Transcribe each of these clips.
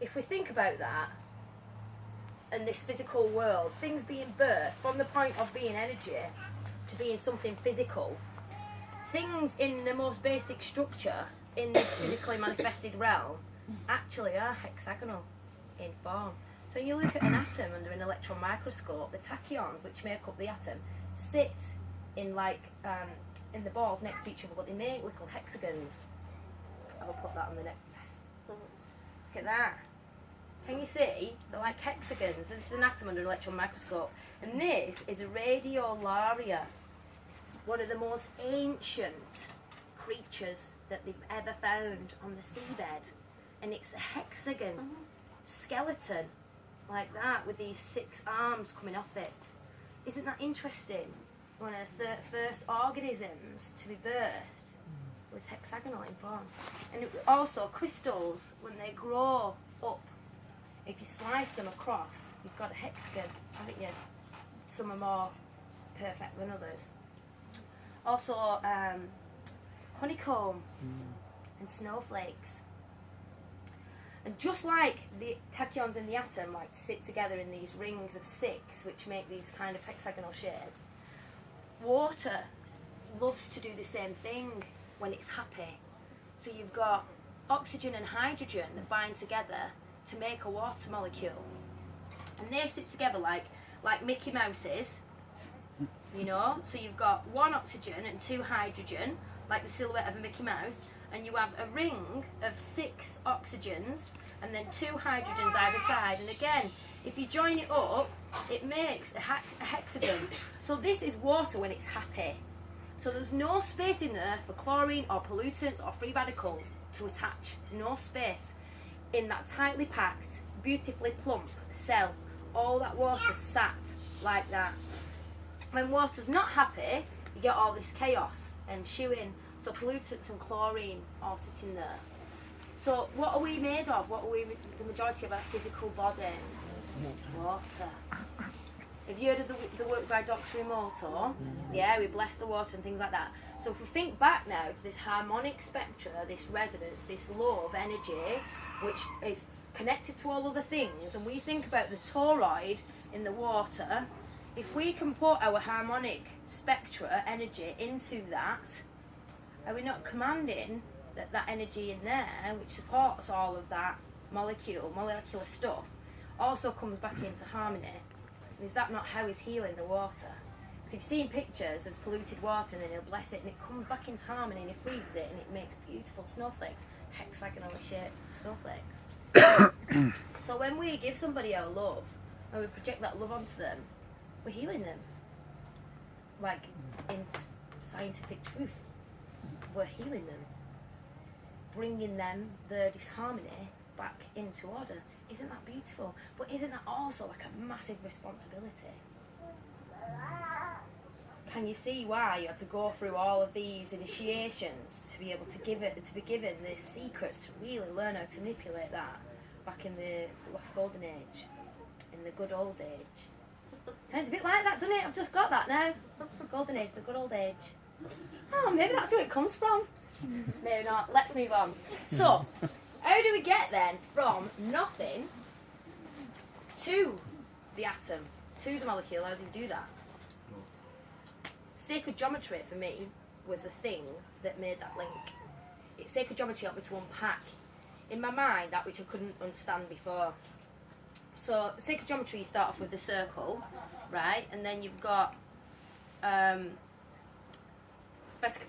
if we think about that, and this physical world, things being birthed from the point of being energy to being something physical, things in the most basic structure in this physically manifested realm actually are hexagonal in form. So you look at an atom under an electron microscope, the tachyons which make up the atom sit in in the balls next to each other, but they make little hexagons. I will put that on the next. Look at that. Can you see? They're like hexagons. So this is an atom under an electron microscope. And this is a radiolaria, one of the most ancient creatures that they've ever found on the seabed. And it's a hexagon skeleton like that with these 6 arms coming off it. Isn't that interesting? One of the first organisms to be birthed was hexagonal in form. And also crystals, when they grow up, if you slice them across, you've got a hexagon, haven't you? Some are more perfect than others. Also, honeycomb and snowflakes. And just like the tachyons in the atom sit together in these rings of 6, which make these kind of hexagonal shapes, water loves to do the same thing when it's happy. So you've got oxygen and hydrogen that bind together to make a water molecule, and they sit together like Mickey Mouses, you know. So you've got 1 oxygen and 2 hydrogen, like the silhouette of a Mickey Mouse, and you have a ring of 6 oxygens and then 2 hydrogens either side. And again, if you join it up, it makes a hexagon. So this is water when it's happy. So there's no space in there for chlorine or pollutants or free radicals to attach. No space. In that tightly packed, beautifully plump cell, all that water sat like that. When water's not happy, you get all this chaos and chewing, so pollutants and chlorine all sitting there. So what are we made of? What are we, the majority of our physical body? Water. Have you heard of the work by Dr. Emoto? Yeah, we bless the water and things like that. So if we think back now to this harmonic spectra, this resonance, this love energy, which is connected to all other things, and we think about the toroid in the water, if we can put our harmonic spectra energy into that, are we not commanding that energy in there, which supports all of that molecular stuff, also comes back into harmony? And is that not how he's healing the water? Because you've seen pictures, there's polluted water and then he'll bless it and it comes back into harmony and he freezes it and it makes beautiful snowflakes, hexagonally shaped snowflakes. So when we give somebody our love and we project that love onto them, we're healing them. Like in scientific truth, we're healing them, bringing them their disharmony back into order. Isn't that beautiful? But isn't that also like a massive responsibility? Can you see why you had to go through all of these initiations to be able to be given the secrets to really learn how to manipulate that back in the last golden age, in the good old age? Sounds a bit like that, doesn't it? I've just got that now. Golden age, the good old age. Oh, maybe that's where it comes from. Maybe not. Let's move on. So, how do we get then from nothing to the atom, to the molecule? How do we do that? Sacred geometry for me was the thing that made that link. Sacred geometry helped me to unpack in my mind that which I couldn't understand before. So sacred geometry, you start off with the circle, right? And then you've got Vesica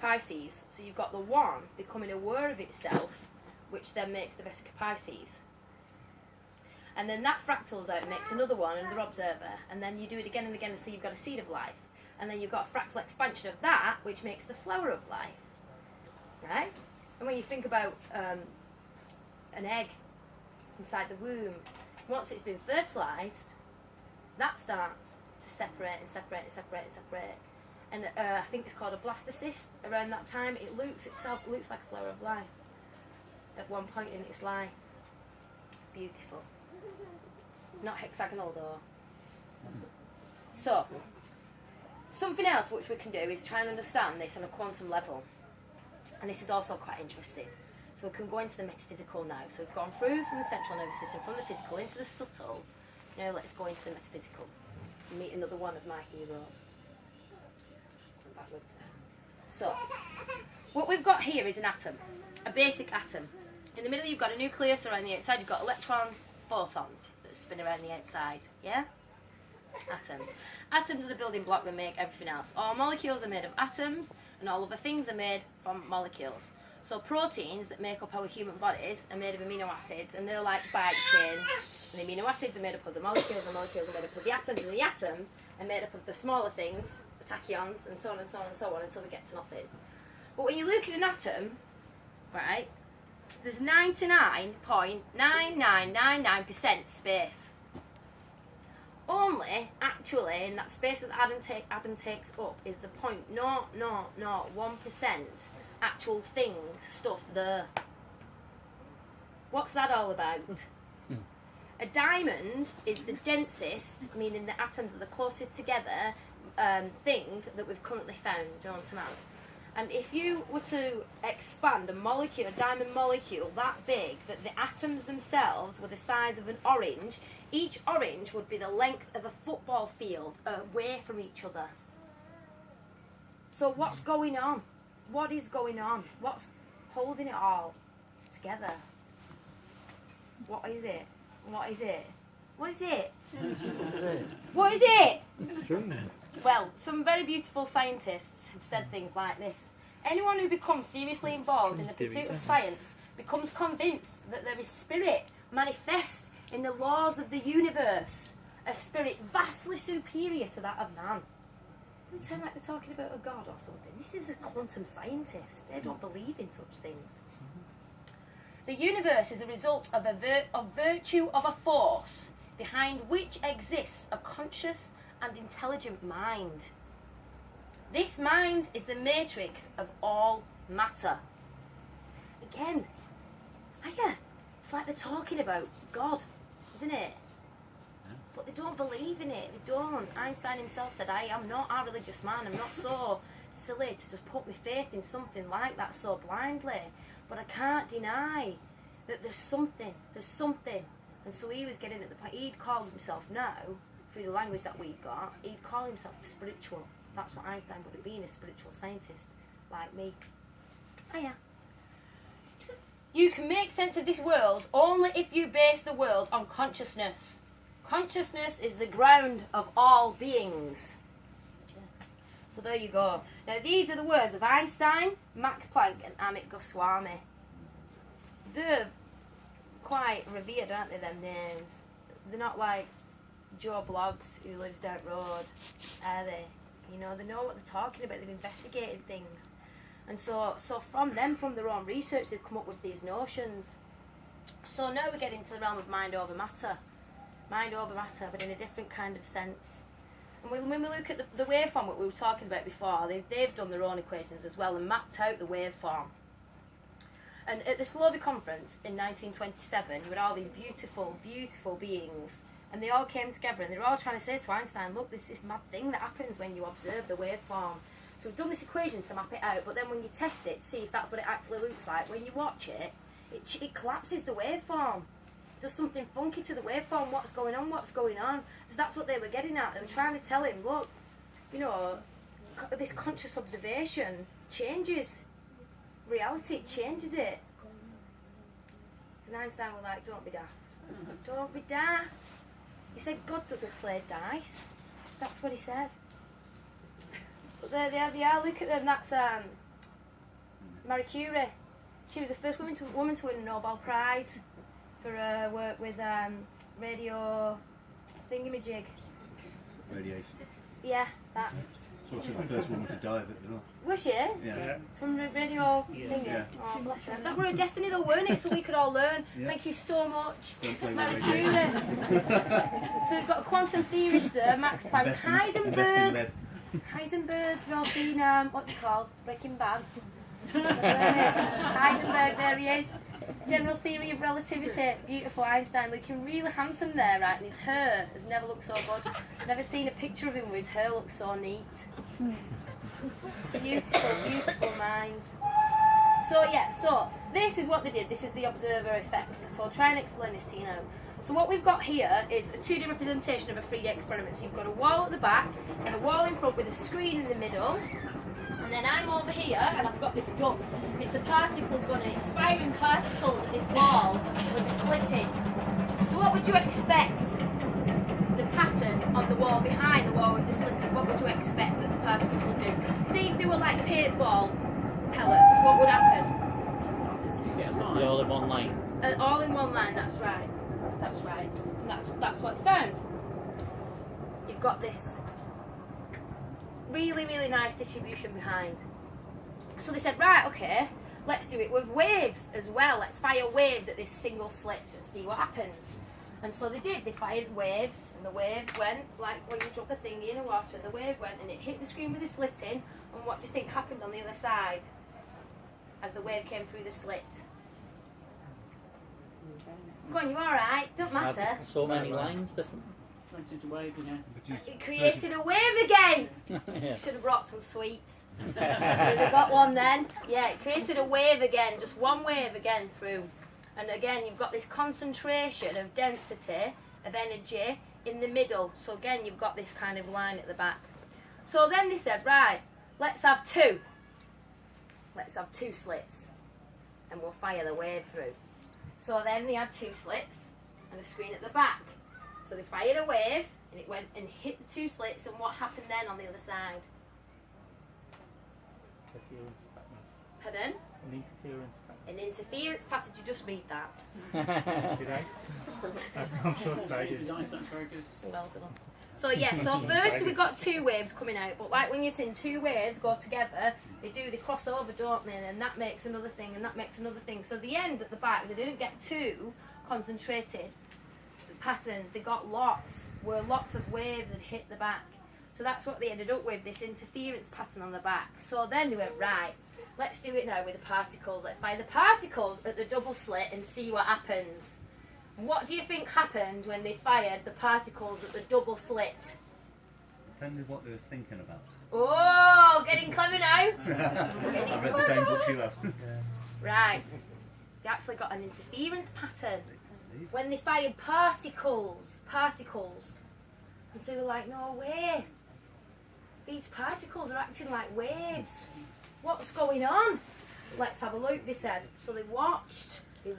Pisces. So you've got the one becoming aware of itself, which then makes the Vesica Pisces. And then that fractals out and makes another one, another observer. And then you do it again and again, so you've got a seed of life. And then you've got a fractal expansion of that, which makes the flower of life. Right? And when you think about an egg inside the womb, once it's been fertilised, that starts to separate and separate and separate and separate. And I think it's called a blastocyst. Around that time, it looks like a flower of life at one point in its life. Beautiful. Not hexagonal though. So, something else which we can do is try and understand this on a quantum level. And this is also quite interesting. So we can go into the metaphysical now. So we've gone through from the central nervous system, from the physical into the subtle. Now let's go into the metaphysical. Meet another one of my heroes. Backwards. So, what we've got here is an atom, a basic atom. In the middle you've got a nucleus, around the outside you've got electrons, photons that spin around the outside, yeah? Atoms. Atoms are the building block that make everything else. All molecules are made of atoms, and all other things are made from molecules. So proteins that make up our human bodies are made of amino acids, and they're like bike chains. And the amino acids are made up of the molecules, and molecules are made up of the atoms, and the atoms are made up of the smaller things, the tachyons, and so on and so on and so on until we get to nothing. But when you look at an atom, right, there's 99.9999% space. Only, actually, in that space that the atom takes up is the 0.0001% actual things, stuff there. What's that all about? A diamond is the densest, meaning the atoms are the closest together thing that we've currently found known to man. And if you were to expand a molecule, a diamond molecule that big, that the atoms themselves were the size of an orange, each orange would be the length of a football field away from each other. So what's going on? What is going on? What's holding it all together? What is it? What is it? What is it? What is it? Well, some very beautiful scientists have said things like this. Anyone who becomes seriously involved in the pursuit of science becomes convinced that there is spirit manifest in the laws of the universe, a spirit vastly superior to that of man. Doesn't sound like they're talking about a god or something. This is a quantum scientist. They don't believe in such things. The universe is a result of virtue of a force behind which exists a conscious and intelligent mind. This mind is the matrix of all matter. Again, it's like they're talking about God, isn't it? But they don't believe in it. They don't. Einstein himself said, I am not a religious man. I'm not so silly to just put my faith in something like that so blindly. But I can't deny that there's something. There's something. And so he was getting at the point. He'd call himself now, through the language that we've got, he'd call himself spiritual. That's what Einstein would have been, a spiritual scientist, like me. Hiya. You can make sense of this world only if you base the world on consciousness. Consciousness is the ground of all beings. So there you go. Now these are the words of Einstein, Max Planck and Amit Goswami. They're quite revered, aren't they, them names? They're not like Joe Bloggs who lives down the road, are they? You know, they know what they're talking about. They've investigated things. And so from them, from their own research, they've come up with these notions. So now we get into the realm of mind over matter. Mind over matter, but in a different kind of sense. And when we look at the waveform, what we were talking about before, they've done their own equations as well and mapped out the waveform. And at the Slovak conference in 1927, you had all these beautiful, beautiful beings. And they all came together and they were all trying to say to Einstein, look, there's this mad thing that happens when you observe the waveform. So we've done this equation to map it out, but then when you test it, see if that's what it actually looks like, when you watch it, it collapses the waveform. Does something funky to the waveform. What's going on? So that's what they were getting at. They were trying to tell him, look, you know, this conscious observation changes reality, it changes it. And Einstein was like, don't be daft. Don't be daft. He said, God doesn't play dice. That's what he said. But there they are, look at them, that's Marie Curie. She was the first woman to win a Nobel Prize for her work with radio thingamajig. Radiation. Yeah, that. So she was the first woman to die of it, you know. Was she? Yeah. From the radio thingy? Yeah. Oh, bless her. That were a destiny though, weren't it? So we could all learn. Yeah. Thank you so much, Don't play Marie with Curie. radiation. So we've got quantum theorists there, Max Planck, Invest in lead. Heisenberg, you've all seen, what's it called? Breaking Bad. Heisenberg, there he is. General theory of relativity. Beautiful Einstein, looking really handsome there, right? And his hair has never looked so good. Never seen a picture of him where his hair looks so neat. Beautiful, beautiful minds. So yeah, so this is what they did. This is the observer effect. So I'll try and explain this to you now. So what we've got here is a 2D representation of a 3D experiment. So you've got a wall at the back and a wall in front with a screen in the middle. And then I'm over here and I've got this gun. It's a particle gun and it's firing particles at this wall with a slit in. So what would you expect? The pattern on the wall behind the wall with the slit in, what would you expect that the particles would do? See if they were like paintball pellets, what would happen? They're all in one line. All in one line, that's right. That's right. And that's what they found. You've got this really, really nice distribution behind. So they said, right, okay, let's do it with waves as well. Let's fire waves at this single slit and see what happens. And so they did. They fired waves, and the waves went like when you drop a thing in the water, and the wave went and it hit the screen with a slit in. And what do you think happened on the other side as the wave came through the slit? Go on, you alright? Don't matter. Had so many lines, doesn't Created a wave again. It created a wave again! yeah. Should have brought some sweets. Should have got one then. Yeah, it created a wave again, just one wave again through. And again, you've got this concentration of density, of energy in the middle. So again, you've got this kind of line at the back. So then they said, right, let's have two. Let's have two slits. And we'll fire the wave through. So then they had two slits and a screen at the back. So they fired a wave and it went and hit the two slits, and what happened then on the other side? Interference patterns. Pardon? An interference pattern. An interference pattern, did you just read that? Did I? I'm short-sighted. His eyesight's very good. Well done. So yeah, so first we've got two waves coming out, but like when you're seeing two waves go together, they cross over, don't they? And that makes another thing, and that makes another thing. So the end at the back, they didn't get two concentrated patterns, they got lots of waves had hit the back. So that's what they ended up with, this interference pattern on the back. So then they went, right, let's do it now with the particles. Let's fire the particles at the double slit and see what happens. What do you think happened when they fired the particles at the double slit? Depending what they were thinking about. Oh, getting clever now. Getting I've read the same books you have. Right. They actually got an interference pattern. When they fired particles. And so they were like, no way. These particles are acting like waves. What's going on? Let's have a look, they said. So they watched. And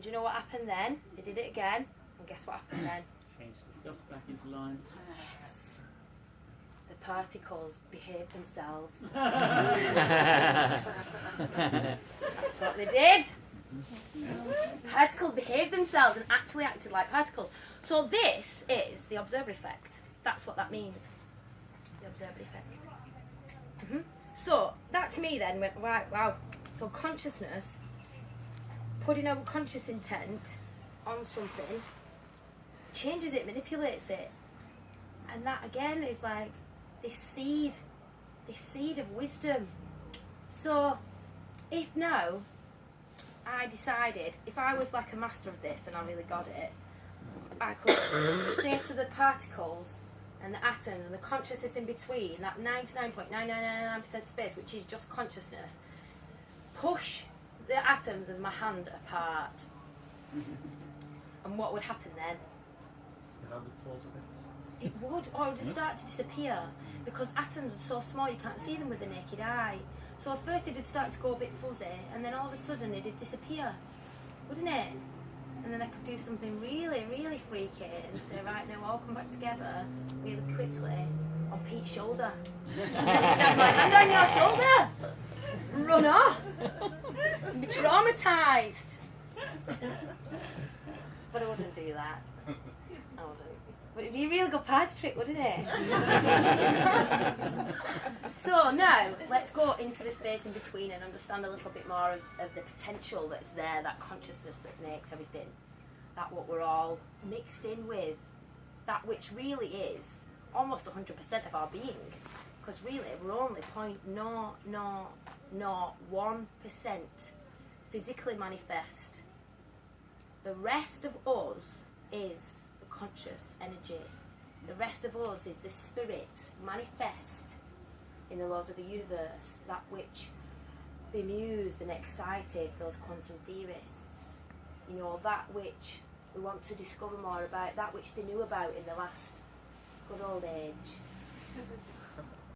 do you know what happened then? They did it again. And guess what happened then? Changed the Stuff back into lines. Yes. The particles behaved themselves. That's what they did. Particles behaved themselves and actually acted like particles. So this is the observer effect. That's what that means. The observer effect. So that to me then went, right, wow. So consciousness, putting our conscious intent on something, changes it, manipulates it. And that again is like this seed of wisdom. So if now I decided, if I was like a master of this and I really got it, I could say to the particles and the atoms and the consciousness in between, that 99.9999% space, which is just consciousness, push the atoms of my hand apart. And what would happen then? It would, or it would start to disappear, because atoms are so small you can't see them with the naked eye. So at first it did start to go a bit fuzzy, and then all of a sudden it did disappear, wouldn't it? And then I could do something really, really freaky and say, right, now all come back together really quickly on Pete's shoulder. And have my hand on your shoulder, run off, and be traumatised. But I wouldn't do that. I wouldn't. But it'd be a really good party trick, wouldn't it? So now, let's go into the space in between and understand a little bit more of the potential that's there, that consciousness that makes everything, that what we're all mixed in with, that which really is almost 100% of our being. Because really, we're only 0.0001% physically manifest. The rest of us is the conscious energy. The rest of us is the spirit manifest in the laws of the universe, that which bemused and excited, those quantum theorists. You know, that which we want to discover more about, that which they knew about in the last good old age.